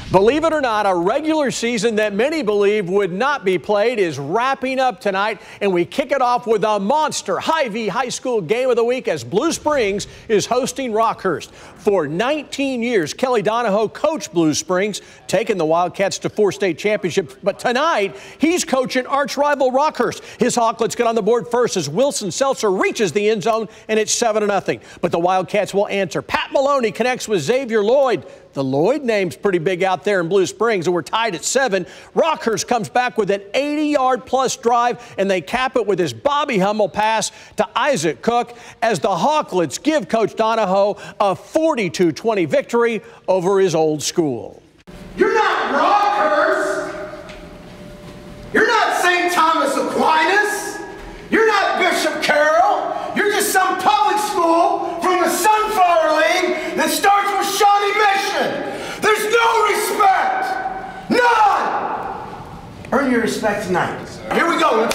Believe it or not, a regular season that many believe would not be played is wrapping up tonight, and we kick it off with a monster Hy-Vee High School Game of the Week as Blue Springs is hosting Rockhurst. For 19 years, Kelly Donahoe coached Blue Springs, taking the Wildcats to 4 state championships. But tonight, he's coaching arch-rival Rockhurst. His Hawklets get on the board first as Wilson Seltzer reaches the end zone, and it's 7-0. But the Wildcats will answer. Pat Maloney connects with Xavier Lloyd. The Lloyd name's pretty big out there in Blue Springs, and we're tied at 7. Rockhurst comes back with an 80-yard-plus drive, and they cap it with his Bobby Hummel pass to Isaac Cook as the Hawklets give Coach Donahoe a 42-20 victory over his old school. You're not Rockhurst. You're not St. Thomas Aquinas. You're not Bishop Carroll. You're just some public school from the Sunflower League that starts with Shawnee Mission. There's no respect. None. Earn your respect tonight. Here we go.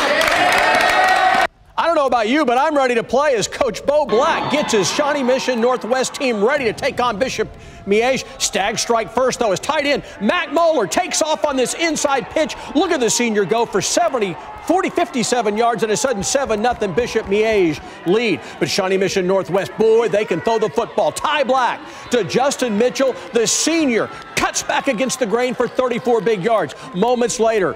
I don't know about you, but I'm ready to play as Coach Bo Black gets his Shawnee Mission Northwest team ready to take on Bishop Miege. Stag strike first, though, as tight end Mac Moeller takes off on this inside pitch. Look at the senior go for 57 yards and a sudden 7-0 Bishop Miege lead. But Shawnee Mission Northwest, boy, they can throw the football. Ty Black to Justin Mitchell, the senior, cuts back against the grain for 34 big yards. Moments later,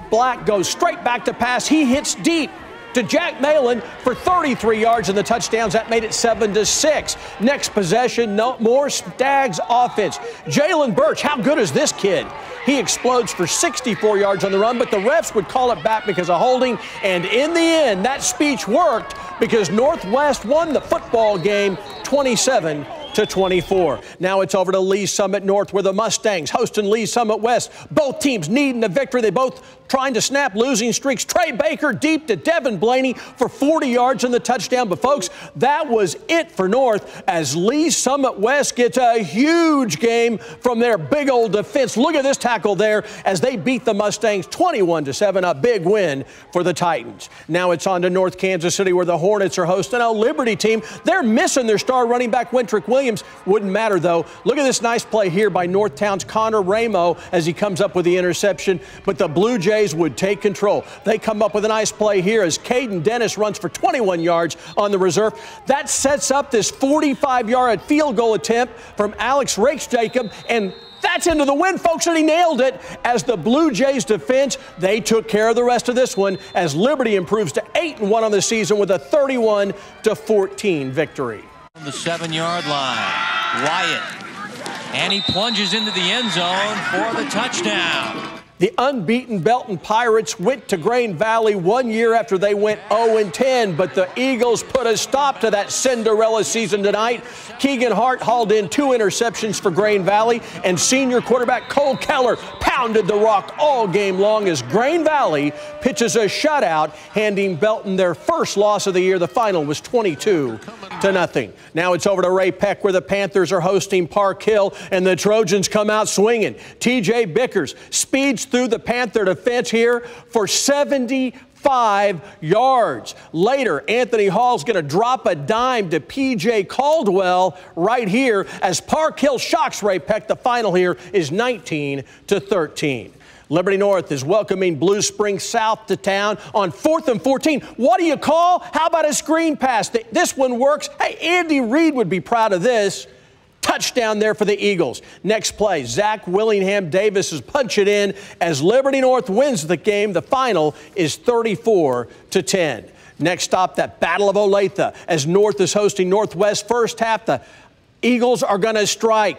Black goes straight back to pass. He hits deep to Jack Malin for 33 yards and the touchdowns. That made it 7-6. Next possession, no more Stags offense. Jalen Birch, how good is this kid? He explodes for 64 yards on the run, but the refs would call it back because of holding. And in the end, that speech worked because Northwest won the football game 27-24. Now it's over to Lee Summit North where the Mustangs hosting Lee Summit West. Both teams needing a victory. They both trying to snap losing streaks. Trey Baker deep to Devin Blaney for 40 yards in the touchdown. But folks, that was it for North as Lee Summit West gets a huge game from their big old defense. Look at this tackle there as they beat the Mustangs 21-7, a big win for the Titans. Now it's on to North Kansas City where the Hornets are hosting a Liberty team. They're missing their star running back Wintrick Williams. Wouldn't matter though. Look at this nice play here by Northtown's Connor Ramo as he comes up with the interception. But the Blue Jays would take control. They come up with a nice play here as Caden Dennis runs for 21 yards on the reserve. That sets up this 45-yard field goal attempt from Alex Rakes-Jacob, and that's into the wind, folks, and he nailed it as the Blue Jays defense, they took care of the rest of this one as Liberty improves to 8-1 on the season with a 31-14 victory. On the 7-yard line, Wyatt, and he plunges into the end zone for the touchdown. The unbeaten Benton Pirates went to Grain Valley 1 year after they went 0-10, but the Eagles put a stop to that Cinderella season tonight. Keegan Hart hauled in 2 interceptions for Grain Valley, and senior quarterback Cole Keller pounded the rock all game long as Grain Valley pitches a shutout, handing Benton their first loss of the year. The final was 22-0. Now it's over to Ray Peck where the Panthers are hosting Park Hill, and the Trojans come out swinging. TJ Bickers speeds through the Panther defense here for 75 yards. Later, Anthony Hall's going to drop a dime to P.J. Caldwell right here as Park Hill shocks Ray Peck. The final here is 19-13. Liberty North is welcoming Blue Springs South to town on 4th and 14. What do you call? How about a screen pass? This one works. Hey, Andy Reid would be proud of this. Touchdown there for the Eagles. Next play, Zach Willingham Davis is punch it in as Liberty North wins the game. The final is 34-10. Next stop, that Battle of Olathe as North is hosting Northwest. First half, the Eagles are going to strike.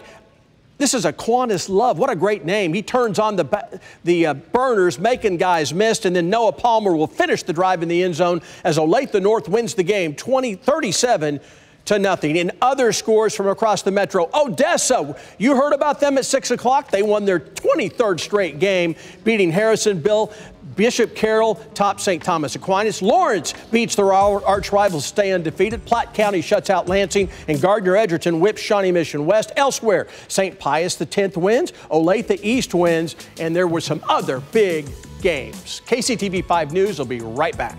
This is Aquinas Love. What a great name. He turns on the burners, making guys miss, and then Noah Palmer will finish the drive in the end zone as Olathe North wins the game 37-0. In other scores from across the metro, Odessa, you heard about them at 6 o'clock. They won their 23rd straight game, beating Harrisonville. Bishop Carroll tops St. Thomas Aquinas. Lawrence beats their arch rivals, stay undefeated. Platte County shuts out Lansing, and Gardner Edgerton whips Shawnee Mission West. Elsewhere, St. Pius the 10th wins, Olathe East wins, and there were some other big games. KCTV 5 News will be right back.